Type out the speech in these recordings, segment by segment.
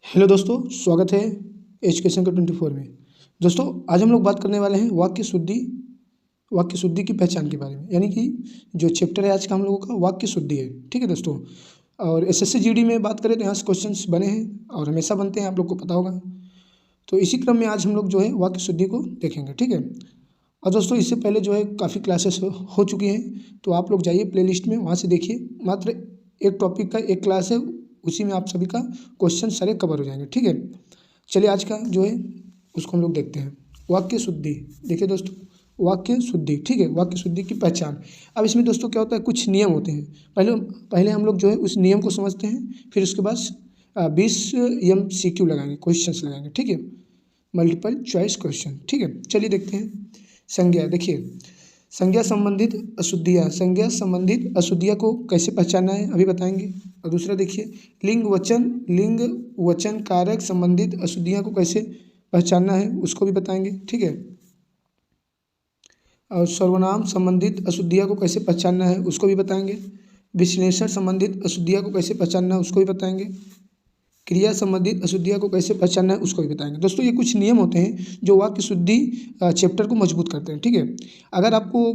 Hello दोस्तों, स्वागत है एजुकेशन का 24 में। दोस्तों, आज हम लोग बात करने वाले हैं वाक्य शुद्धि की पहचान के बारे में। यानी कि जो चैप्टर है आज का हम लोगों का वाक्य शुद्धि है। ठीक है दोस्तों। और एसएससी जीडी में बात करें तो यहाँ से क्वेश्चंस बने हैं और हमेशा बनते हैं, आप लोग को पता होगा। तो इसी क्रम में आज हम लोग जो है वाक्य शुद्धि को देखेंगे। ठीक है। और दोस्तों, इससे पहले जो है काफ़ी क्लासेस हो चुकी हैं, तो आप लोग जाइए प्लेलिस्ट में, वहाँ से देखिए। मात्र एक टॉपिक का एक क्लास है, उसी में आप सभी का क्वेश्चन सारे कवर हो जाएंगे। ठीक है। चलिए आज का जो है उसको हम लोग देखते हैं। वाक्य शुद्धि। देखिए दोस्तों, वाक्य शुद्धि। ठीक है, वाक्य शुद्धि की पहचान। अब इसमें दोस्तों क्या होता है, कुछ नियम होते हैं। पहले हम लोग जो है उस नियम को समझते हैं, फिर उसके बाद 20 MCQ लगाएंगे, क्वेश्चंस लगाएंगे। ठीक है, मल्टीपल चॉइस क्वेश्चन। ठीक है, चलिए देखते हैं। संज्ञा। देखिए, संज्ञा संबंधित अशुद्धियाँ को कैसे पहचानना है अभी बताएंगे। और दूसरा देखिए, लिंग वचन कारक संबंधित अशुद्धियाँ को कैसे पहचानना है उसको भी बताएंगे। ठीक है। और सर्वनाम संबंधित अशुद्धियाँ को कैसे पहचानना है उसको भी बताएंगे। विश्लेषण संबंधित अशुद्धियाँ को कैसे पहचानना है उसको भी बताएंगे। क्रिया संबंधित अशुद्धियाँ को कैसे पहचानना है उसको भी बताएंगे। दोस्तों, ये कुछ नियम होते हैं जो वाक्य शुद्धि चैप्टर को मजबूत करते हैं। ठीक है। अगर आपको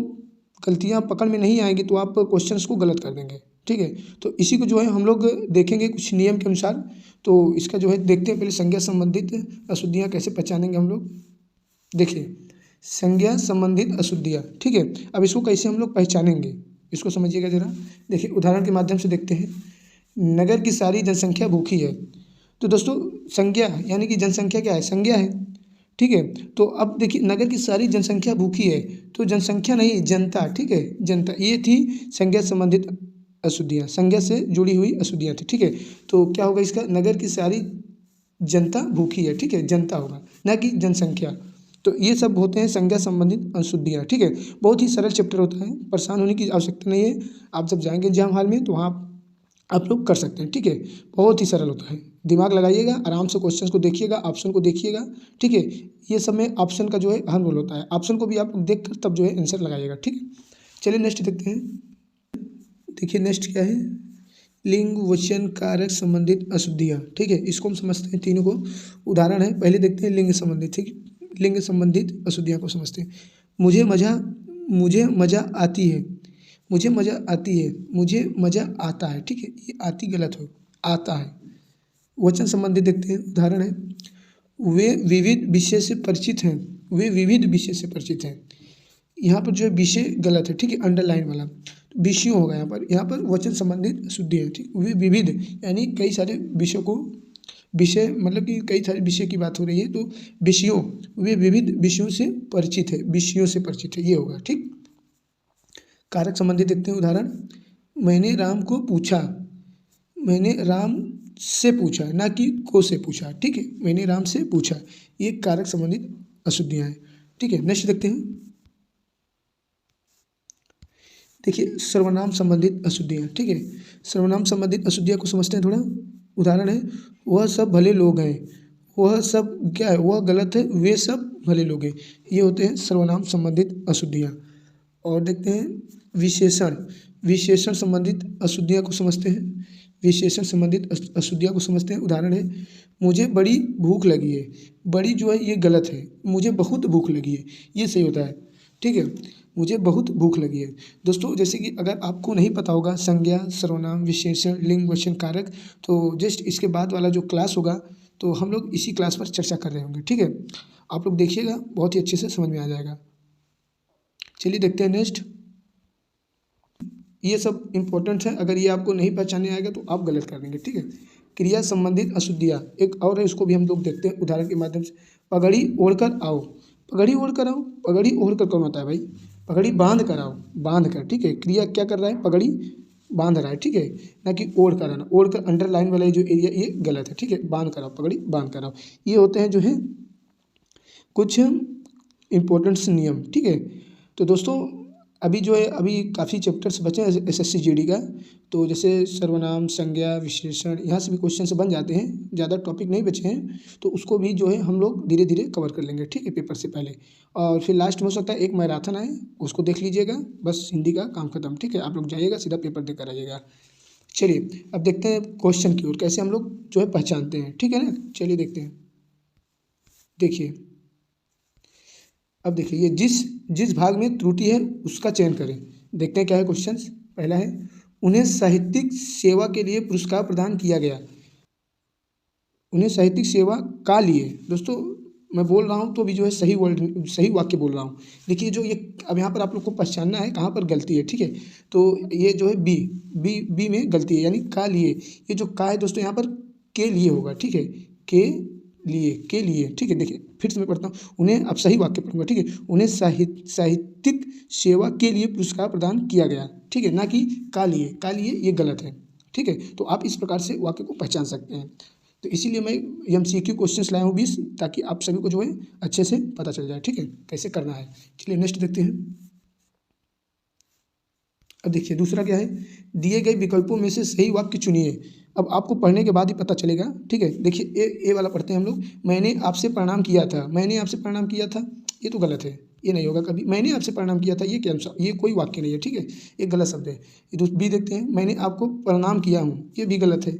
गलतियाँ पकड़ में नहीं आएंगी तो आप क्वेश्चंस को गलत कर देंगे। ठीक है। तो इसी को जो है हम लोग देखेंगे कुछ नियम के अनुसार। तो इसका जो है देखते हैं, पहले संज्ञा संबंधित अशुद्धियाँ कैसे पहचानेंगे हम लोग। देखिए, संज्ञा संबंधित अशुद्धियाँ। ठीक है। अब इसको कैसे हम लोग पहचानेंगे इसको समझिएगा ज़रा। देखिए, उदाहरण के माध्यम से देखते हैं। नगर की सारी जनसंख्या भूखी है। तो दोस्तों, संज्ञा यानी कि जनसंख्या क्या है, संज्ञा है। ठीक है। तो अब देखिए, नगर की सारी जनसंख्या भूखी है, तो जनसंख्या नहीं, जनता। ठीक है, जनता। ये थी संज्ञा संबंधित अशुद्धियाँ, संज्ञा से जुड़ी हुई अशुद्धियाँ थी। ठीक है। तो क्या होगा इसका, नगर की सारी जनता भूखी है। ठीक है, जनता होगा, ना कि जनसंख्या। तो ये सब होते हैं संज्ञा संबंधित अशुद्धियाँ। ठीक है। बहुत ही सरल चैप्टर होता है, परेशान होने की आवश्यकता नहीं है। आप जब जाएंगे एग्जाम हॉल में तो वहाँ आप लोग कर सकते हैं। ठीक है, बहुत ही सरल होता है। दिमाग लगाइएगा, आराम से क्वेश्चन को देखिएगा, ऑप्शन को देखिएगा। ठीक है। ये सब में ऑप्शन का जो है अहम रोल होता है। ऑप्शन को भी आप देख कर तब जो है आंसर लगाइएगा। ठीक है। चलिए नेक्स्ट देखते हैं। देखिए नेक्स्ट क्या है, लिंग वचन कारक संबंधित अशुद्धियाँ। ठीक है, इसको हम समझते हैं, तीनों को उदाहरण है। पहले देखते हैं लिंग संबंधित। ठीक, लिंग संबंधित अशुद्धियाँ को समझते हैं। मुझे मज़ा आती है, मुझे मज़ा आती है, मुझे मज़ा आता है। ठीक है, ये आती गलत हो, आता है। वचन संबंधित देखते हैं, उदाहरण है। वे विविध विषय से परिचित हैं, वे विविध विषय से परिचित हैं। यहाँ पर जो है विषय गलत है। ठीक है, अंडरलाइन वाला विषयों होगा। यहाँ पर वचन संबंधित शुद्धि है। ठीक, वे विविध यानी कई सारे विषयों को, विषय मतलब कि कई सारे विषय की बात हो रही है, तो विषयों, वे विविध विषयों से परिचित है, विषयों से परिचित है, ये होगा। ठीक। कारक संबंधित देखते हैं, उदाहरण। मैंने राम को पूछा, मैंने राम से पूछा, ना कि को से पूछा। ठीक है, मैंने राम से पूछा, ये कारक संबंधित अशुद्धियाँ हैं। ठीक है, नेक्स्ट देखते हैं। देखिए, सर्वनाम संबंधित अशुद्धियाँ। ठीक है, सर्वनाम संबंधित अशुद्धियाँ को समझते हैं थोड़ा। उदाहरण है, वह सब भले लोग हैं, वह सब क्या है, वह गलत है, वे सब भले लोग हैं। ये होते हैं सर्वनाम संबंधित अशुद्धियाँ। और देखते हैं विशेषण संबंधित अशुद्धियाँ को समझते हैं। विशेषण संबंधित अशुद्धियाँ को समझते हैं, उदाहरण है। मुझे बड़ी भूख लगी है, बड़ी जो है ये गलत है, मुझे बहुत भूख लगी है, ये सही होता है। ठीक है, मुझे बहुत भूख लगी है। दोस्तों, जैसे कि अगर आपको नहीं पता होगा संज्ञा, सर्वनाम, विशेषण, लिंग वचन कारक, तो जस्ट इसके बाद वाला जो क्लास होगा तो हम लोग इसी क्लास पर चर्चा कर रहे होंगे। ठीक है, आप लोग देखिएगा, बहुत ही अच्छे से समझ में आ जाएगा। चलिए देखते हैं नेक्स्ट। ये सब इंपॉर्टेंट है, अगर ये आपको नहीं पहचानने आएगा तो आप गलत कर देंगे। ठीक है। क्रिया संबंधित अशुद्धियाँ एक और है, उसको भी हम लोग देखते हैं उदाहरण के माध्यम से। पगड़ी ओढ़कर आओ, पगड़ी ओढ़ कर आओ, पगड़ी ओढ़ कर कौन होता है भाई, पगड़ी बांध कर आओ, बांध कर। ठीक है, क्रिया क्या कर रहा है, पगड़ी बांध रहा है। ठीक है, ना कि ओढ़ कर आना। ओढ़ कर अंडरलाइन वाला जो एरिया, ये गलत है। ठीक है, बांध कर आओ, पगड़ी बांध कर आओ। ये होते हैं जो है कुछ इम्पोर्टेंट्स नियम। ठीक है। तो दोस्तों, अभी जो है अभी काफ़ी चैप्टर्स बचे हैं एसएससी जीडी का। तो जैसे सर्वनाम, संज्ञा, विशेषण, यहाँ से भी क्वेश्चन से बन जाते हैं, ज़्यादा टॉपिक नहीं बचे हैं, तो उसको भी जो है हम लोग धीरे धीरे कवर कर लेंगे। ठीक है, पेपर से पहले। और फिर लास्ट में हो सकता है एक मैराथन आए, उसको देख लीजिएगा, बस हिंदी का काम खत्म। ठीक है, आप लोग जाइएगा सीधा पेपर देकर आइएगा। चलिए अब देखते हैं क्वेश्चन की ओर, कैसे हम लोग जो है पहचानते हैं, ठीक है ना। चलिए देखते हैं। देखिए अब देखिए, ये जिस जिस भाग में त्रुटि है उसका चयन करें। देखते हैं क्या है क्वेश्चन। पहला है, उन्हें साहित्यिक सेवा के लिए पुरस्कार प्रदान किया गया। उन्हें साहित्यिक सेवा का लिए, दोस्तों मैं बोल रहा हूँ तो अभी जो है सही वर्ड सही वाक्य बोल रहा हूँ। देखिए जो ये अब यहाँ पर आप लोग को पहचानना है कहाँ पर गलती है, ठीक है। तो ये जो है बी बी बी में गलती है, यानी का लिए। ये जो का है दोस्तों यहाँ पर के लिए होगा, ठीक है। के लिए, ठीक है। देखिए फिर से मैं पढ़ता हूँ, उन्हें अब सही वाक्य पढ़ूंगा, ठीक है। उन्हें साहित्यिक सेवा के लिए पुरस्कार प्रदान किया गया, ठीक है, ना कि का लिए ये गलत है, ठीक है। तो आप इस प्रकार से वाक्य को पहचान सकते हैं। तो इसीलिए मैं MCQ क्वेश्चंस लाया हूँ 20, ताकि आप सभी को जो है अच्छे से पता चल जाए, ठीक है, कैसे करना है। चलिए नेक्स्ट देखते हैं। अब देखिए दूसरा क्या है, दिए गए विकल्पों में से सही वाक्य चुनिए। अब आपको पढ़ने के बाद ही पता चलेगा, ठीक है। देखिए ए वाला पढ़ते हैं हम लोग। मैंने आपसे प्रणाम किया था, मैंने आपसे प्रणाम किया था, ये तो गलत है, ये नहीं होगा कभी। मैंने आपसे प्रणाम किया था, ये क्या, ये कोई वाक्य नहीं है, ठीक है, ये गलत शब्द है। ये बी देखते हैं, मैंने आपको प्रणाम किया हूँ, ये भी गलत है।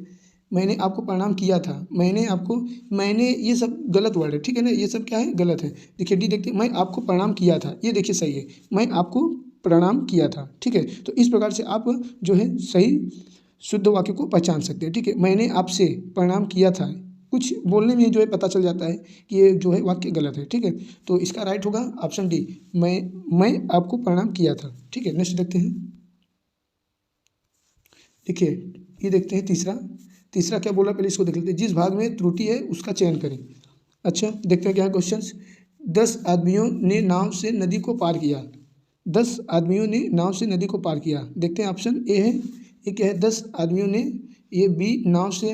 मैंने आपको प्रणाम किया था, मैंने ये सब गलत वर्ड है, ठीक है ना, ये सब क्या है, गलत है। देखिए डी देखते हैं, मैं आपको प्रणाम किया था, ये देखिए सही है, मैं आपको प्रणाम किया था, ठीक है। तो इस प्रकार से आप जो है सही शुद्ध वाक्य को पहचान सकते हैं, ठीक है। मैंने आपसे प्रणाम किया था, कुछ बोलने में जो है पता चल जाता है कि ये जो है वाक्य गलत है, ठीक है। तो इसका राइट होगा ऑप्शन डी, मैं आपको प्रणाम किया था, ठीक है। नेक्स्ट देखते हैं। देखिए ये देखते हैं तीसरा क्या बोला, पहले इसको देख लेते हैं। जिस भाग में त्रुटि है उसका चयन करें। अच्छा देखते हैं क्या है क्वेश्चन। 10 आदमियों ने नाव से नदी को पार किया। 10 आदमियों ने नाव से नदी को पार किया। देखते हैं ऑप्शन ए है, ये क्या है, 10 आदमियों ने, ये बी नाव से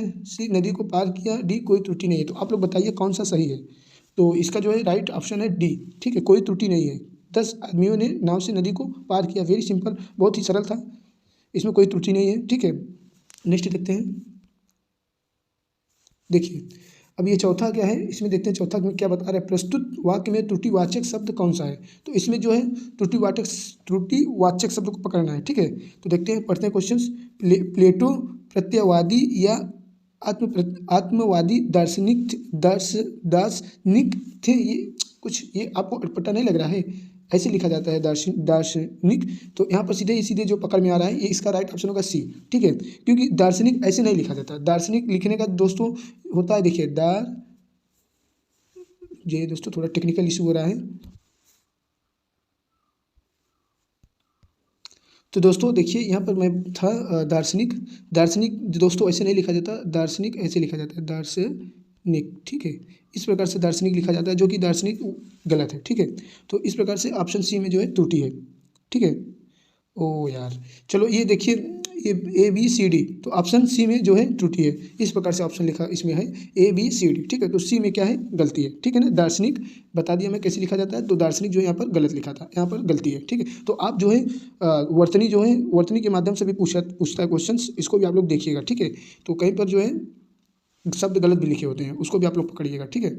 नदी को पार किया, डी कोई त्रुटि नहीं है। तो आप लोग बताइए कौन सा सही है। तो इसका जो है राइट ऑप्शन है डी, ठीक है, कोई त्रुटि नहीं है। 10 आदमियों ने नाव से नदी को पार किया, वेरी सिंपल, बहुत ही सरल था, इसमें कोई त्रुटि नहीं है, ठीक है। नेक्स्ट देखते हैं। देखिए अब ये चौथा क्या है, इसमें देखते हैं चौथा में क्या बता रहा है। प्रस्तुत वाक्य में त्रुटिवाचक शब्द कौन सा है। तो इसमें जो है त्रुटिवाचक शब्द को पकड़ना है, ठीक है। तो देखते हैं, पढ़ते हैं क्वेश्चन। प्लेटो प्रत्ययवादी या आत्मवादी दार्शनिक थे। ये आपको अटपटा नहीं लग रहा है, ऐसे लिखा जाता है दार्शनिक। तो यहाँ पर सीधे जो पकड़ में आ रहा है, ये इसका राइट ऑप्शन होगा सी, ठीक है। क्योंकि दार्शनिक ऐसे नहीं लिखा जाता, दार्शनिक लिखने का दोस्तों होता है, देखिए ये दोस्तों थोड़ा टेक्निकल इशू हो रहा है। तो दोस्तों देखिए यहाँ पर मैं था दार्शनिक दोस्तों ऐसे नहीं लिखा जाता, दार्शनिक ऐसे लिखा जाता है, दार्शनिक, ठीक है। इस प्रकार से दार्शनिक लिखा जाता है, जो कि दार्शनिक गलत है, ठीक है। तो इस प्रकार से ऑप्शन सी में जो है त्रुटि है, ठीक है। ओ यार, चलो ये देखिए, ये ABCD, तो ऑप्शन सी में जो है त्रुटि है। इस प्रकार से ऑप्शन लिखा इसमें है ABCD, ठीक है। तो सी में क्या है, गलती है, ठीक है ना। दार्शनिक बता दिया मैं कैसे लिखा जाता है, तो दार्शनिक जो है यहाँ पर गलत लिखा था, यहाँ पर गलती है, ठीक है। तो आप जो है वर्तनी के माध्यम से भी पूछता है क्वेश्चन, इसको भी आप लोग देखिएगा, ठीक है। तो कहीं पर जो है शब्द गलत भी लिखे होते हैं, उसको भी आप लोग पकड़िएगा, ठीक है।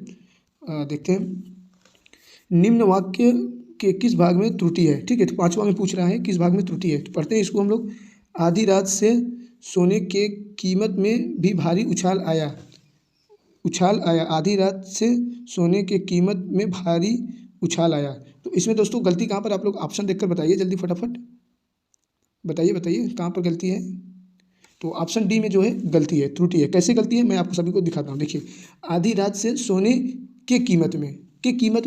देखते हैं, निम्न वाक्य के किस भाग में त्रुटि है, ठीक है। तो पांचवा में पूछ रहा है किस भाग में त्रुटि है, तो पढ़ते हैं इसको हम लोग। आधी रात से सोने के कीमत में भी भारी उछाल आया, आधी रात से सोने के कीमत में भारी उछाल आया। तो इसमें दोस्तों गलती कहाँ पर, आप लोग ऑप्शन देखकर बताइए जल्दी फटाफट, बताइए कहाँ पर गलती है। तो ऑप्शन डी में जो है गलती है, त्रुटि है। कैसे गलती है मैं आपको सभी को दिखाता हूँ। देखिए आधी रात से सोने के कीमत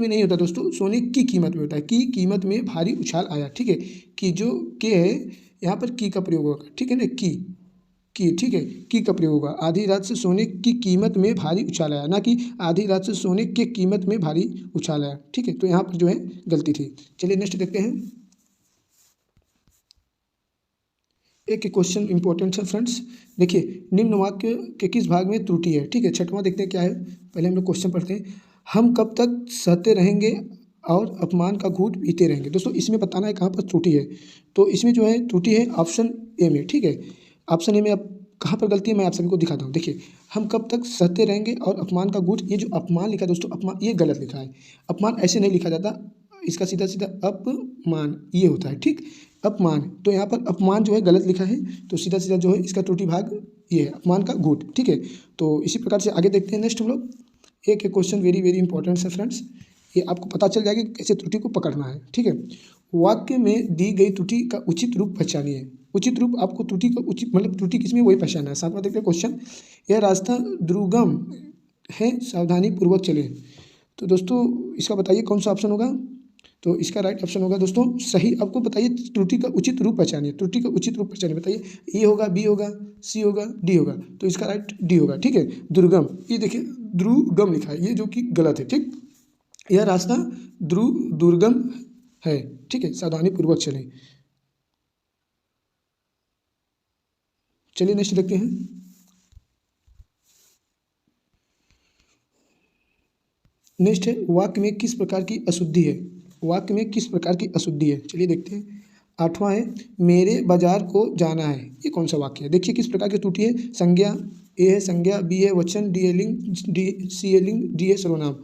में नहीं होता दोस्तों, सोने की कीमत में होता है, की कीमत में भारी उछाल आया, ठीक है। कि जो के है यहाँ पर की का प्रयोग होगा, ठीक है ना, की, ठीक है, की का प्रयोग होगा। आधी रात से सोने की कीमत में भारी उछाल आया, ना कि आधी रात से सोने के कीमत में भारी उछाल आया, ठीक है। तो यहाँ पर जो है गलती थी। चलिए नेक्स्ट देखते हैं। एक क्वेश्चन इंपॉर्टेंट है फ्रेंड्स। देखिए निम्न वाक्य के किस भाग में त्रुटि है, ठीक है। छठवां देखते हैं क्या है, पहले हम लोग क्वेश्चन पढ़ते हैं। हम कब तक सहते रहेंगे और अपमान का घूंट पीते रहेंगे। दोस्तों इसमें बताना है कहाँ पर त्रुटि है। तो इसमें जो है त्रुटि है ऑप्शन ए में, ठीक है। ऑप्शन ए में अब कहाँ पर गलती है मैं आप सभी को दिखाता हूँ। देखिए हम कब तक सहते रहेंगे और अपमान का घूंट, ये जो अपमान लिखा है दोस्तों, अपमान ये गलत लिखा है। अपमान ऐसे नहीं लिखा जाता, इसका सीधा अपमान ये होता है, ठीक। अपमान, तो यहाँ पर अपमान जो है गलत लिखा है, तो सीधा सीधा जो है इसका त्रुटि भाग ये है, अपमान का गुट, ठीक है। तो इसी प्रकार से आगे देखते हैं नेक्स्ट हम लोग। एक क्वेश्चन वेरी वेरी इंपॉर्टेंट है फ्रेंड्स, ये आपको पता चल जाएगा कि कैसे त्रुटि को पकड़ना है, ठीक है। वाक्य में दी गई त्रुटि का उचित रूप पहचानिए। उचित रूप आपको त्रुटि का उचित मतलब त्रुटि किसमें वही पहचानना है। सातवां देखते हैं क्वेश्चन, यह रास्ता दुर्गम है, सावधानी पूर्वक चले। तो दोस्तों इसका बताइए कौन सा ऑप्शन होगा। तो इसका राइट ऑप्शन होगा दोस्तों सही। आपको बताइए त्रुटि का उचित रूप पहचानिए, त्रुटि का उचित रूप पहचानिए, बताइए ए होगा, बी होगा, सी होगा, डी होगा। तो इसका राइट डी होगा, ठीक है। दुर्गम, ये देखिए दुर्गम लिखा है, ये जो कि गलत है, ठीक। यह रास्ता दुर्गम है, ठीक है, सावधानी पूर्वक चलें। चलिए नेक्स्ट देखते हैं। नेक्स्ट है वाक्य में किस प्रकार की अशुद्धि है। वाक्य में किस प्रकार की अशुद्धि है, चलिए देखते हैं। आठवां है मेरे बाजार को जाना है, ये कौन सा वाक्य है। देखिए किस प्रकार की त्रुटि है। संज्ञा, ए है संज्ञा, बी है वचन, डी है लिंग, सी है लिंग, डी है सर्वनाम।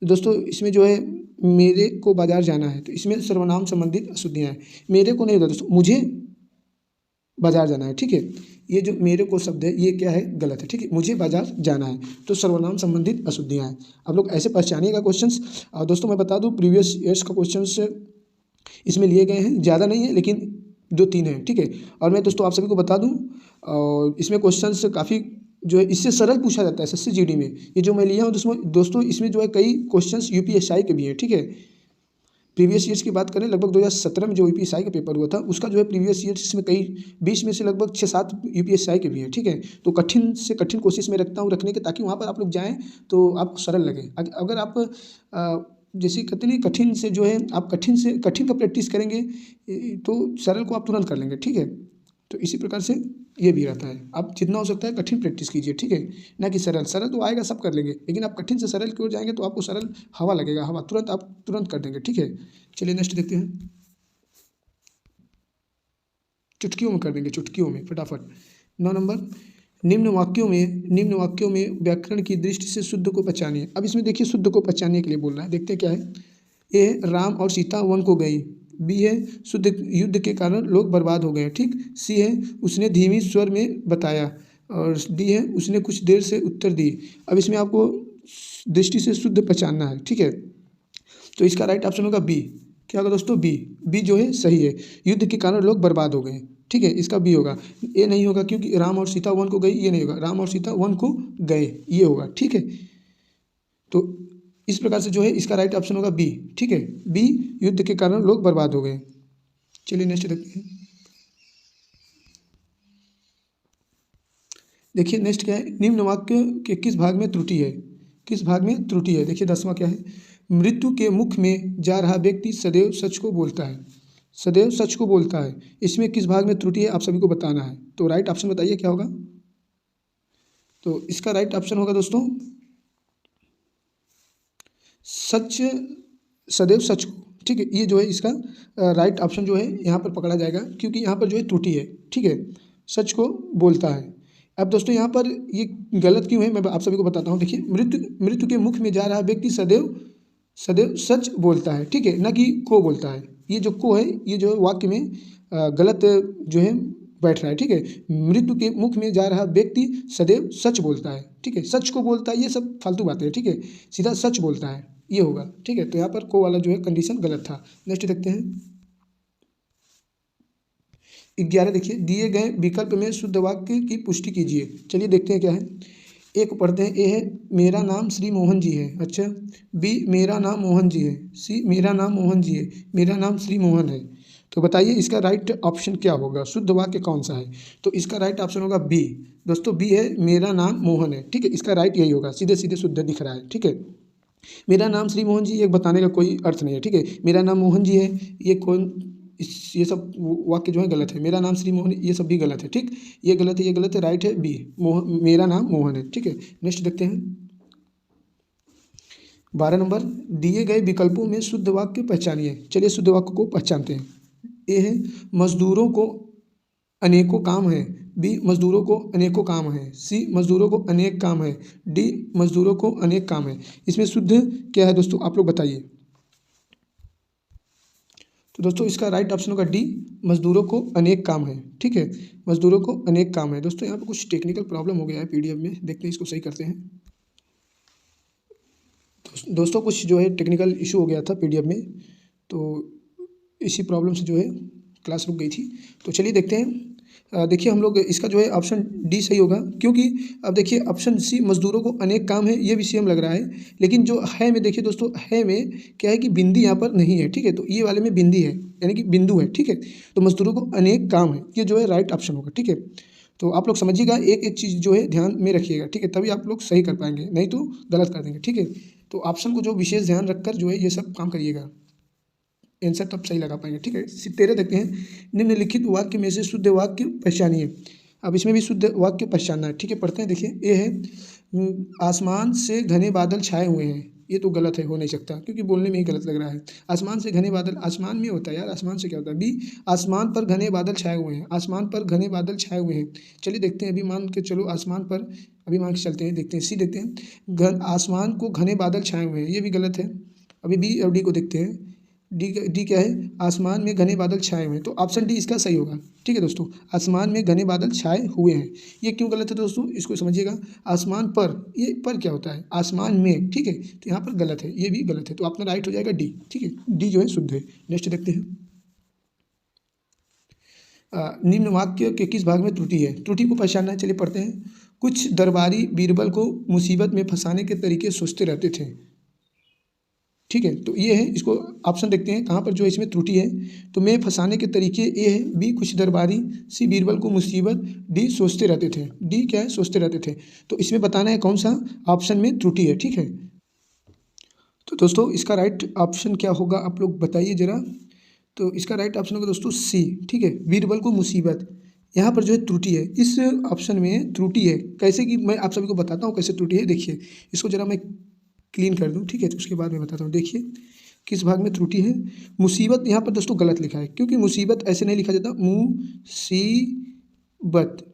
दोस्तों इसमें जो है मेरे को बाजार जाना है, तो इसमें सर्वनाम संबंधित अशुद्धियाँ हैं। मेरे को नहीं होता दोस्तों, मुझे बाजार जाना है, ठीक है। ये जो मेरे को शब्द है ये क्या है, गलत है, ठीक है। मुझे बाजार जाना है, तो सर्वनाम संबंधित अशुद्धियाँ हैं। आप लोग ऐसे पहचानिएगा क्वेश्चंस। और दोस्तों मैं बता दूं प्रीवियस ईयर्स का क्वेश्चंस इसमें लिए गए हैं, ज़्यादा नहीं है लेकिन 2-3 हैं, ठीक है। और मैं दोस्तों आप सभी को बता दूं और इसमें क्वेश्चंस काफ़ी जो है इससे सरल पूछा जाता है एसएससी जीडी में। ये जो मैं लिया हूँ दोस्तों इसमें जो है कई क्वेश्चंस यूपीएसआई के भी हैं, ठीक है। प्रीवियस ईयर्स की बात करें, लगभग 2017 में जो यूपीएसआई का पेपर हुआ था उसका जो है प्रीवियस ईयर्स इसमें कई 20 में से लगभग 6-7 यूपीएसआई के भी हैं, ठीक है। तो कठिन से कठिन कोशिश में रखता हूँ रखने के, ताकि वहाँ पर आप लोग जाएँ तो आपको सरल लगे। अगर आप जैसे कहते नहीं कठिन से जो है आप कठिन से कठिन का प्रैक्टिस करेंगे तो सरल को आप तुरंत कर लेंगे, ठीक है। तो इसी प्रकार से ये भी रहता है, आप जितना हो सकता है कठिन प्रैक्टिस कीजिए, ठीक है, ना कि सरल। सरल तो आएगा सब कर लेंगे, लेकिन आप कठिन से सरल की ओर जाएंगे तो आपको सरल हवा लगेगा, हवा तुरंत आप तुरंत कर देंगे, ठीक है। चलिए नेक्स्ट देखते हैं। चुटकियों में कर देंगे, चुटकियों में फटाफट। 9 नंबर, निम्न वाक्यों में व्याकरण की दृष्टि से शुद्ध को पहचानिए। अब इसमें देखिए शुद्ध को पहचानने के लिए बोल रहा है, देखते हैं क्या है। ए है राम और सीता वन को गई, बी है शुद्ध युद्ध के कारण लोग बर्बाद हो गए, ठीक। सी है उसने धीमी स्वर में बताया, और डी है उसने कुछ देर से उत्तर दी। अब इसमें आपको दृष्टि से शुद्ध पहचानना है, ठीक है। तो इसका राइट ऑप्शन होगा बी। क्या होगा दोस्तों, बी। बी जो है सही है, युद्ध के कारण लोग बर्बाद हो गए, ठीक है, इसका बी होगा। ए नहीं होगा क्योंकि राम और सीता वन को गई, ये नहीं होगा, राम और सीता वन को गए, ये होगा, ठीक है। तो इस प्रकार से जो है इसका राइट ऑप्शन होगा बी, ठीक है। बी युद्ध के कारण लोग बर्बाद हो गए। चलिए नेक्स्ट देखते हैं। देखिए नेक्स्ट क्या है, निम्न वाक्य के किस भाग में त्रुटि है। किस भाग में त्रुटि है, देखिए 10वां क्या है। मृत्यु के मुख में जा रहा व्यक्ति सदैव सच को बोलता है, सदैव सच को बोलता है। इसमें किस भाग में त्रुटि है आप सभी को बताना है। तो राइट ऑप्शन बताइए क्या होगा। तो इसका राइट ऑप्शन होगा दोस्तों सच, सदैव सच को, ठीक है। ये जो है इसका राइट ऑप्शन जो है यहाँ पर पकड़ा जाएगा, क्योंकि यहाँ पर जो है त्रुटि है, ठीक है, सच को बोलता है। अब दोस्तों यहाँ पर ये गलत क्यों है मैं आप सभी को बताता हूँ। देखिए मृत्यु के मुख में जा रहा व्यक्ति सदैव सदैव सच बोलता है, ठीक है, ना कि को बोलता है। ये जो को है ये जो वाक्य में गलत जो है बैठ रहा है, ठीक है। मृत्यु के मुख में जा रहा व्यक्ति सदैव सच बोलता है, ठीक है, सच को बोलता है, ये सब फालतू बातें हैं, ठीक है, सीधा सच बोलता है, ये होगा, ठीक है। तो यहाँ पर को वाला जो है कंडीशन गलत था। नेक्स्ट देखते हैं 11, देखिए दिए गए विकल्प में शुद्ध वाक्य की पुष्टि कीजिए। चलिए देखते हैं क्या है। ए को पढ़ते हैं। ए है मेरा नाम श्री मोहन जी है, अच्छा। बी मेरा नाम मोहन जी है। सी मेरा नाम मोहन जी है, मेरा नाम श्री मोहन है। तो बताइए इसका राइट ऑप्शन क्या होगा, शुद्ध वाक्य कौन सा है। तो इसका राइट ऑप्शन होगा बी। दोस्तों बी है मेरा नाम मोहन है, ठीक है, इसका राइट यही होगा, सीधे सीधे शुद्ध दिख रहा है, ठीक है। मेरा नाम श्री मोहन जी ये बताने का कोई अर्थ नहीं है, ठीक है। मेरा नाम मोहन जी है, ये कौन ये सब वाक्य जो है गलत है। मेरा नाम श्री मोहन ये सब भी गलत है, ठीक। ये गलत है, ये गलत है, राइट है बी, मेरा नाम मोहन है, ठीक है। नेक्स्ट देखते हैं 12 नंबर, दिए गए विकल्पों में शुद्ध वाक्य पहचानिए। चलिए शुद्ध वाक्य को पहचानते हैं। ए है मजदूरों को अनेकों काम है, बी मजदूरों को अनेकों काम है, सी मजदूरों को अनेक काम है, डी मजदूरों को अनेक काम है। इसमें शुद्ध क्या है दोस्तों आप लोग बताइए। तो दोस्तों इसका राइट ऑप्शन होगा डी, मजदूरों को अनेक काम है। ठीक है, मजदूरों को अनेक काम है। दोस्तों यहाँ पर कुछ टेक्निकल प्रॉब्लम हो गया है पीडीएफ में, देखते हैं इसको सही करते हैं। दोस्तों कुछ जो है टेक्निकल इशू हो गया था पीडीएफ में, तो इसी प्रॉब्लम से जो है क्लास रुक गई थी। तो चलिए देखते हैं। देखिए हम लोग इसका जो है ऑप्शन डी सही होगा, क्योंकि अब देखिए ऑप्शन सी मजदूरों को अनेक काम है, ये भी सेम लग रहा है, लेकिन जो है में देखिए दोस्तों, है में क्या है कि बिंदी यहाँ पर नहीं है। ठीक है, तो ये वाले में बिंदी है, यानी कि बिंदु है। ठीक है, तो मजदूरों को अनेक काम है, ये जो है राइट ऑप्शन होगा। ठीक है, तो आप लोग समझिएगा, एक एक चीज़ जो है ध्यान में रखिएगा। ठीक है, तभी आप लोग सही कर पाएंगे, नहीं तो गलत कर देंगे। ठीक है, तो ऑप्शन को जो विशेष ध्यान रखकर जो है ये सब काम करिएगा, आंसर तब सही लगा पाएंगे। ठीक है, 13 देखते हैं। निम्नलिखित वाक्य में से शुद्ध वाक्य पहचानिए। अब इसमें भी शुद्ध वाक्य पहचानना है। ठीक है, पढ़ते हैं। देखिए ये है, आसमान से घने बादल छाए हुए हैं। ये तो गलत है, हो नहीं सकता, क्योंकि बोलने में ही गलत लग रहा है। आसमान से घने बादल, आसमान में होता है यार, आसमान से क्या होता है। बी, आसमान पर घने बादल छाए हुए हैं। आसमान पर घने बादल छाए हुए हैं। चलिए देखते हैं, अभी मान के चलो आसमान पर, अभी मान के चलते हैं, देखते हैं। सी देखते हैं, आसमान को घने बादल छाए हुए हैं, ये भी गलत है। अभी बी और डी को देखते हैं। डी क्या है, आसमान में घने बादल छाए हुए हैं, तो ऑप्शन डी इसका सही होगा। ठीक है दोस्तों, आसमान में घने बादल छाए हुए हैं, ये क्यों गलत है दोस्तों, इसको समझिएगा। आसमान पर, ये पर क्या होता है, आसमान में। ठीक है, तो यहाँ पर गलत है, ये भी गलत है, तो अपना राइट हो जाएगा डी। ठीक है, डी जो है शुद्ध है। नेक्स्ट देखते हैं। निम्न वाक्य के किस भाग में त्रुटि है, त्रुटि को पहचानना है। चलिए पढ़ते हैं। कुछ दरबारी बीरबल को मुसीबत में फंसाने के तरीके सोचते रहते थे। ठीक है, तो ये है, इसको ऑप्शन देखते हैं कहाँ पर जो है इसमें त्रुटि है। तो मैं फंसाने के तरीके ए है, बी कुछ दरबारी, सी बीरबल को मुसीबत, डी सोचते रहते थे। डी क्या है, सोचते रहते थे। तो इसमें बताना है कौन सा ऑप्शन में त्रुटि है। ठीक है, तो दोस्तों इसका राइट ऑप्शन क्या होगा, आप लोग बताइए ज़रा। तो इसका राइट ऑप्शन होगा दोस्तों सी। ठीक है, बीरबल को मुसीबत, यहाँ पर जो है त्रुटि है, इस ऑप्शन में त्रुटि है। कैसे कि मैं आप सभी को बताता हूँ कैसे त्रुटि है। देखिए इसको ज़रा मैं क्लीन कर दूं। ठीक है, तो उसके बाद मैं बताता हूँ। देखिए किस भाग में त्रुटि है। मुसीबत यहाँ पर दोस्तों गलत लिखा है, क्योंकि मुसीबत ऐसे नहीं लिखा जाता, मुसीबत।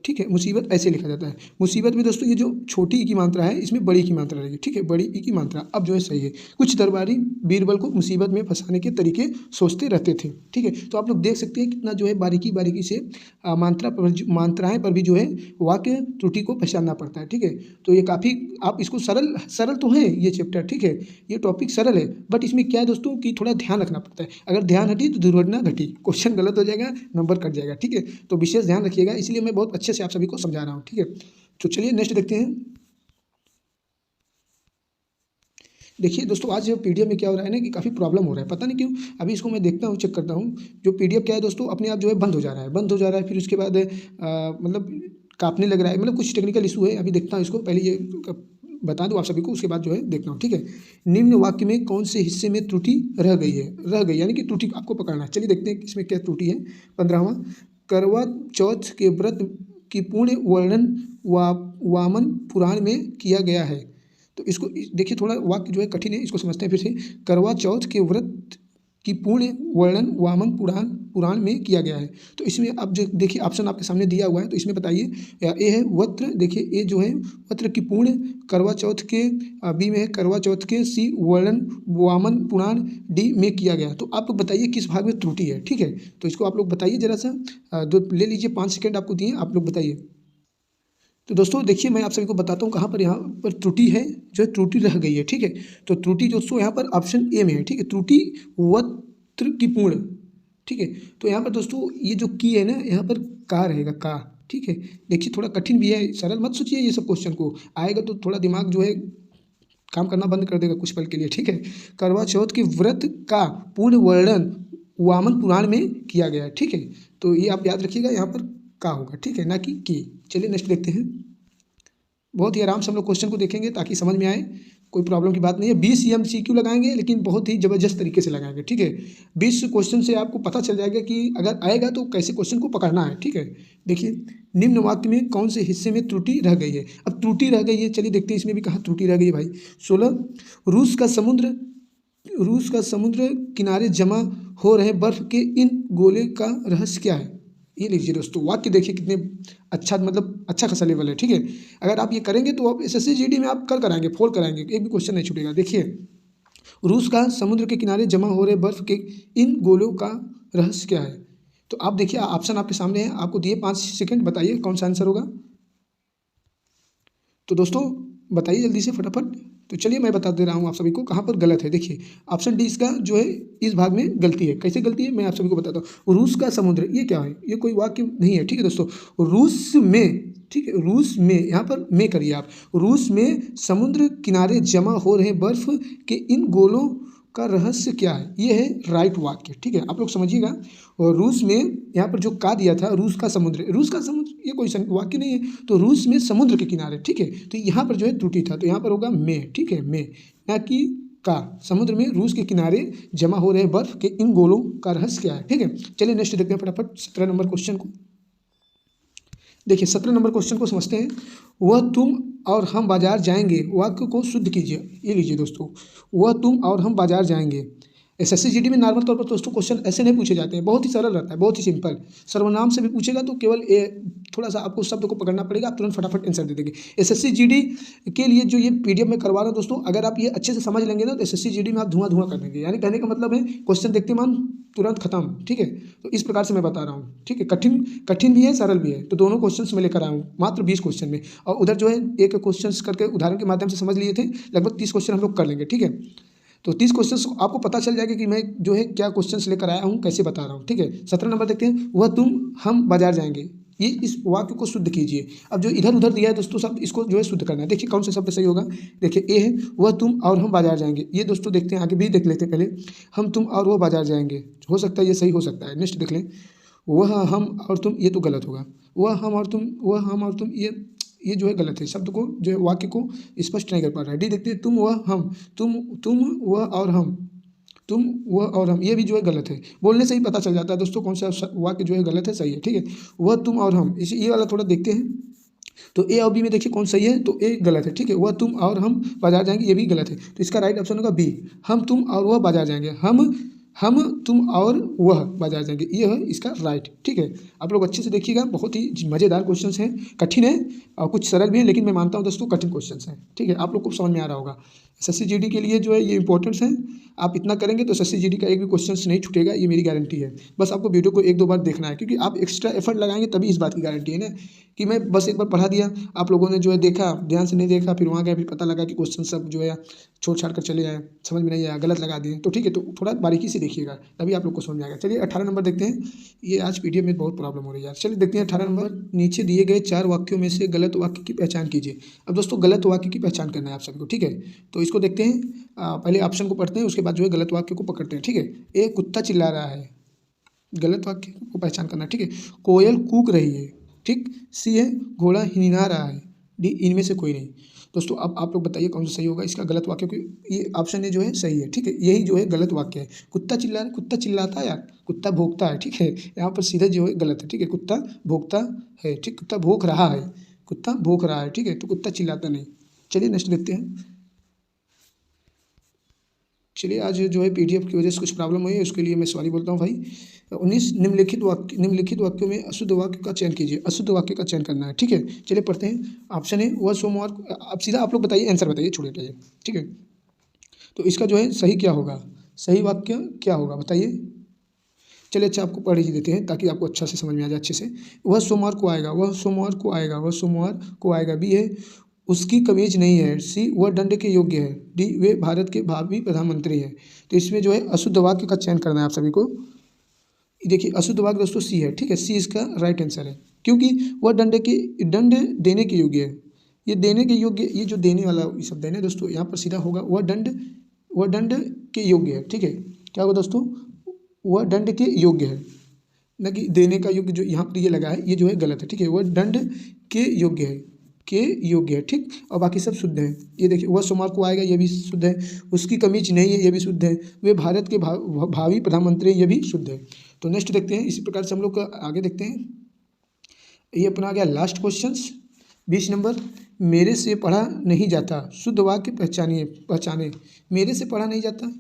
ठीक है, मुसीबत ऐसे लिखा जाता है। मुसीबत में दोस्तों ये जो छोटी ई की मात्रा है, इसमें बड़ी की मात्रा रहेगी। ठीक है, बड़ी ई की मात्रा अब जो है सही है। कुछ दरबारी बीरबल को मुसीबत में फंसाने के तरीके सोचते रहते थे। ठीक है, तो आप लोग देख सकते हैं कितना जो है बारीकी बारीकी से मात्राएं पर भी जो है वाक्य त्रुटि को पहचानना पड़ता है। ठीक है, तो ये काफ़ी, आप इसको सरल तो है ये चैप्टर। ठीक है, ये टॉपिक सरल है, बट इसमें क्या है दोस्तों कि थोड़ा ध्यान रखना पड़ता है। अगर ध्यान हटी तो दुर्घटना घटी, क्वेश्चन गलत हो जाएगा, नंबर कट जाएगा। ठीक है, तो विशेष ध्यान रखिएगा, इसलिए मैं बहुत अच्छे से आप सभी को समझा रहा हूँ। ठीक है, तो चलिए नेक्स्ट देखते हैं। देखिए दोस्तों, आज पीडीएफ में क्या हो रहा है ना कि काफ़ी प्रॉब्लम हो रहा है, पता नहीं क्यों। अभी इसको मैं देखता हूँ, चेक करता हूँ। जो पीडीएफ क्या है दोस्तों, अपने आप जो है बंद हो जा रहा है, बंद हो जा रहा है। फिर उसके बाद मतलब काँपने लग रहा है, मतलब कुछ टेक्निकल इशू है। अभी देखता हूँ इसको, पहले ये बता दूँ आप सभी को, उसके बाद जो है देखता हूँ। ठीक है, निम्न वाक्य में कौन से हिस्से में त्रुटि रह गई है, रह गई यानी कि त्रुटि आपको पकड़ना है। चलिए देखते हैं इसमें क्या त्रुटि है। 15वां, करवा चौथ के व्रत की पूर्ण वर्णन वामन पुराण में किया गया है। तो इसको देखिए, थोड़ा वाक्य जो है कठिन है, इसको समझते हैं फिर से। करवा चौथ के व्रत की पूर्ण वर्णन वामन पुराण में किया गया है। तो इसमें अब जो देखिए ऑप्शन आपके सामने दिया हुआ है, तो इसमें बताइए। ए है वस्त्र, देखिए ए जो है वस्त्र की पूर्ण करवा चौथ के, बी में है करवा चौथ के, सी वर्णन वामन पुराण, डी में किया गया। तो आप लोग बताइए किस भाग में त्रुटि है। ठीक है, तो इसको आप लोग बताइए ज़रा सा, ले लीजिए 5 सेकेंड आपको दिए, आप लोग बताइए। तो दोस्तों देखिए, मैं आप सभी को बताता हूँ कहाँ पर यहाँ पर त्रुटि है, जो है त्रुटि रह गई है। ठीक है, तो त्रुटि दोस्तों यहाँ पर ऑप्शन ए में है। ठीक है, त्रुटि वस्त्र की पूर्ण। ठीक है, तो यहाँ पर दोस्तों ये जो की है ना, यहाँ पर का रहेगा, का। ठीक है, देखिए थोड़ा कठिन भी है, सरल मत सोचिए ये सब क्वेश्चन को, आएगा तो थोड़ा दिमाग जो है काम करना बंद कर देगा कुछ पल के लिए। ठीक है, करवा चौथ के व्रत का पूर्ण वर्णन वामन पुराण में किया गया है। ठीक है, तो ये आप याद रखिएगा, यहाँ पर का होगा। ठीक है, ना कि की। चलिए नेक्स्ट देखते हैं। बहुत ही आराम से हम लोग क्वेश्चन को देखेंगे ताकि समझ में आए, कोई प्रॉब्लम की बात नहीं है। 20 MCQ लगाएंगे, लेकिन बहुत ही ज़बरदस्त तरीके से लगाएंगे। ठीक है, 20 क्वेश्चन से आपको पता चल जाएगा कि अगर आएगा तो कैसे क्वेश्चन को पकड़ना है। ठीक है, देखिए निम्न वाक्य में कौन से हिस्से में त्रुटि रह गई है। अब त्रुटि रह गई है, चलिए देखते हैं इसमें भी कहाँ त्रुटि रह गई है भाई। 16, रूस का समुद्र किनारे जमा हो रहे बर्फ के इन गोले का रहस्य क्या है। ये लीजिए दोस्तों, वाक्य देखिए कितने अच्छा, मतलब अच्छा खासा लेवल है। ठीक है, अगर आप ये करेंगे तो आप SSC GD में आप कर कराएंगे, फोल कराएंगे, एक भी क्वेश्चन नहीं छूटेगा। देखिए रूस का समुद्र के किनारे जमा हो रहे बर्फ के इन गोलों का रहस्य क्या है? तो आप देखिए ऑप्शन आपके सामने है, आपको दिए 5 सेकंड, बताइए कौन सा आंसर होगा। तो दोस्तों बताइए जल्दी से फटाफट। तो चलिए मैं बता दे रहा हूँ आप सभी को कहाँ पर गलत है। देखिए ऑप्शन डी इसका जो है इस भाग में गलती है। कैसे गलती है मैं आप सभी को बताता हूँ। रूस का समुद्र ये क्या है, ये कोई वाक्य नहीं है, ठीक है दोस्तों। रूस में, ठीक है, रूस में, यहाँ पर में करिए आप, रूस में समुद्र किनारे जमा हो रहे बर्फ के इन गोलों का रहस्य क्या है, ये है राइट वाक्य, ठीक है, आप लोग समझिएगा। और रूस में यहाँ पर जो का दिया था रूस का समुद्र, रूस का समुद्र ये कोई वाक्य नहीं है, तो रूस में समुद्र के किनारे, ठीक है, तो यहाँ पर जो है त्रुटि था, तो यहाँ पर होगा में, ठीक है, में, ना कि का। समुद्र में रूस के किनारे जमा हो रहे बर्फ के इन गोलों का रहस्य क्या है, ठीक है। चलिए नेक्स्ट देखते हैं फटाफट 17 नंबर क्वेश्चन को। देखिए 17 नंबर क्वेश्चन को समझते हैं। वह तुम और हम बाजार जाएंगे वाक्य को शुद्ध कीजिए। ये लीजिए दोस्तों, वह तुम और हम बाजार जाएंगे। एसएससी जीडी में नॉर्मल तौर पर दोस्तों क्वेश्चन ऐसे नहीं पूछे जाते हैं, बहुत ही सरल रहता है, बहुत ही सिंपल। सर्वनाम से भी पूछेगा तो केवल थोड़ा सा आपको शब्द को पकड़ना पड़ेगा, आप तुरंत फटाफट आंसर दे देंगे। एसएससी जीडी के लिए जो ये पीडीएफ में करवा रहा हूँ दोस्तों, अगर आप ये अच्छे से समझ लेंगे ना तो एसएससी जीडी में आप धुआं धुआं कर देंगे। यानी कहने का मतलब है क्वेश्चन देखते मान तुरंत खत्म, ठीक है। तो इस प्रकार से मैं बता रहा हूँ, ठीक है। कठिन कठिन भी है, सरल भी है, तो दोनों क्वेश्चन मैं लेकर आया हूँ मात्र 20 क्वेश्चन में। और उधर जो है एक क्वेश्चन करके उदाहरण के माध्यम से समझ लिए थे, लगभग 30 क्वेश्चन हम लोग कर लेंगे, ठीक है। तो 30 क्वेश्चंस आपको पता चल जाएगा कि मैं जो है क्या क्वेश्चंस लेकर आया हूँ, कैसे बता रहा हूँ, ठीक है। 17 नंबर देखते हैं। वह तुम हम बाजार जाएंगे, ये इस वाक्य को शुद्ध कीजिए। अब जो इधर उधर दिया है दोस्तों सब इसको जो है शुद्ध करना है। देखिए कौन सा शब्द सही होगा। देखिए ए है वह तुम और हम बाजार जाएंगे, ये दोस्तों देखते हैं, आगे भी देख लेते हैं पहले। हम तुम और वह बाजार जाएंगे, हो सकता है ये सही हो सकता है। नेक्स्ट देख लें। वह हम और तुम, ये तो गलत होगा। वह हम और तुम, वह हम और तुम, ये जो है गलत है, शब्द को जो है वाक्य को स्पष्ट नहीं कर पा रहा है। डी देखते हैं। तुम वह हम, तुम वह और हम, तुम वह और हम, ये भी जो है गलत है। बोलने से ही पता चल जाता है दोस्तों कौन सा वाक्य जो है गलत है, सही है, ठीक है। वह तुम और हम, इसे ये वाला थोड़ा देखते हैं। तो ए और बी में देखिए कौन सही है, तो ए गलत है, ठीक है। वह तुम और हम बाजार जाएंगे, ये भी गलत है, तो इसका राइट ऑप्शन होगा बी। हम तुम और वह बाजार जाएंगे, हम तुम और वह बाजार जाएंगे, ये है इसका राइट, ठीक है। आप लोग अच्छे से देखिएगा, बहुत ही मज़ेदार क्वेश्चंस हैं, कठिन है और कुछ सरल भी है, लेकिन मैं मानता हूँ दोस्तों कठिन क्वेश्चंस हैं, ठीक है। आप लोग को समझ में आ रहा होगा। एसएससी जीडी के लिए जो है ये इंपॉर्टेंट्स हैं, आप इतना करेंगे तो एसएससी जीडी का एक भी क्वेश्चन नहीं छूटेगा, ये मेरी गारंटी है। बस आपको वीडियो को 1-2 बार देखना है, क्योंकि आप एक्स्ट्रा एफर्ट लगाएंगे तभी इस बात की गारंटी है ना, कि मैं बस एक बार पढ़ा दिया, आप लोगों ने जो है देखा, ध्यान से नहीं देखा, फिर वहाँ गए, फिर पता लगा कि क्वेश्चन सब जो है छोड़ छाड़ कर चले आए, समझ में नहीं आया, गलत लगा दिए, तो ठीक है। तो थोड़ा बारीकी से देखिएगा, तभी आप लोग को समझ में आएगा। चलिए 18 नंबर देखते हैं। ये आज पीडीएफ में बहुत प्रॉब्लम हो रही है यार। चलिए देखते हैं 18 नंबर। नीचे दिए गए 4 वाक्यों में से गलत वाक्य की पहचान कीजिए। अब दोस्तों गलत वाक्य की पहचान करना है आप सभी को, ठीक है। तो इसको देखते हैं, पहले ऑप्शन को पढ़ते हैं, उसके बाद जो है गलत वाक्य को पकड़ते हैं, ठीक है। ए कुत्ता चिल्ला रहा है, गलत वाक्य को पहचान करना, ठीक है। कोयल कूक रही है, ठीक। सी है घोड़ा हिनहिना रहा है। डी इनमें से कोई नहीं। दोस्तों अब आप लोग बताइए कौन सा सही होगा इसका गलत वाक्य, क्योंकि ये ऑप्शन ए जो है सही है, ठीक है। यही जो है गलत वाक्य है। कुत्ता चिल्ला, कुत्ता चिल्लाता है यार, कुत्ता भौंकता है, ठीक है। यहाँ पर सीधे जो है गलत है, ठीक है। कुत्ता भौंकता है, ठीक, कुत्ता भौंक रहा है, कुत्ता भौंक रहा है, ठीक है, तो कुत्ता चिल्लाता नहीं। चलिए नेक्स्ट देखते हैं। चलिए आज जो है पीडीएफ की वजह से कुछ प्रॉब्लम हुई है, उसके लिए मैं सॉरी बोलता हूँ भाई। 19 निम्नलिखित वाक्यों में अशुद्ध वाक्य का चयन कीजिए। अशुद्ध वाक्य का चयन करना है, ठीक है। चलिए पढ़ते हैं। ऑप्शन है वह सोमवार, अब सीधा आप लोग बताइए, आंसर बताइए, छोड़िए, ठीक है। तो इसका जो है सही क्या होगा, सही वाक्य क्या होगा बताइए। चलिए अच्छा आपको पढ़ ही देते हैं ताकि आपको अच्छा से समझ में आ जाए अच्छे से। वह सोमवार को आएगा, वह सोमवार को आएगा, वह सोमवार को आएगा। बी है उसकी कमीज नहीं है। सी वह दंड के योग्य है। डी वे भारत के भावी प्रधानमंत्री हैं। तो इसमें जो है अशुद्ध वाक्य का चयन करना है आप सभी को। देखिए अशुद्ध वाक्य दोस्तों सी है, ठीक है। सी इसका राइट आंसर है, क्योंकि वह दंड देने के योग्य है। ये देने के योग्य, ये जो देने वाला शब्द है ना दोस्तों, यहाँ पर सीधा होगा वह दंड के योग्य है, ठीक है। क्या होगा दोस्तों, वह दंड के योग्य है, न कि देने का योग्य। जो यहाँ पर ये लगा है ये जो है गलत है, ठीक है। वह दंड के योग्य है, ठीक। और बाकी सब शुद्ध है। ये देखिए वह सोमवार को आएगा, ये भी शुद्ध है। उसकी कमीज नहीं है, ये भी शुद्ध है। वे भारत के भावी प्रधानमंत्री, ये भी शुद्ध है। तो नेक्स्ट देखते हैं। इसी प्रकार से हम लोग आगे देखते हैं। ये अपना आ गया लास्ट क्वेश्चन 20 नंबर। मेरे से पढ़ा नहीं जाता, शुद्ध वाक्य पहचाने। मेरे से पढ़ा नहीं जाता,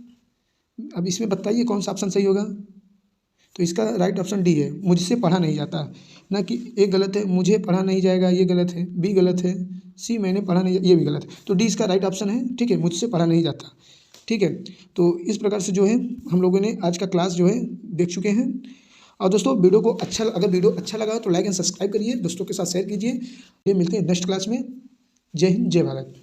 अब इसमें बताइए कौन सा ऑप्शन सही होगा। तो इसका राइट ऑप्शन डी है, मुझसे पढ़ा नहीं जाता। ना कि ए गलत है, मुझे पढ़ा नहीं जाएगा, ये गलत है। बी गलत है। सी मैंने पढ़ा नहीं, ये भी गलत है। तो डी इसका राइट ऑप्शन है, ठीक है, मुझसे पढ़ा नहीं जाता, ठीक है। तो इस प्रकार से जो है हम लोगों ने आज का क्लास जो है देख चुके हैं। और दोस्तों वीडियो को अगर वीडियो अच्छा लगा तो लाइक एंड सब्सक्राइब करिए, दोस्तों के साथ शेयर कीजिए। ये मिलते हैं नेक्स्ट क्लास में। जय हिंद, जय भारत।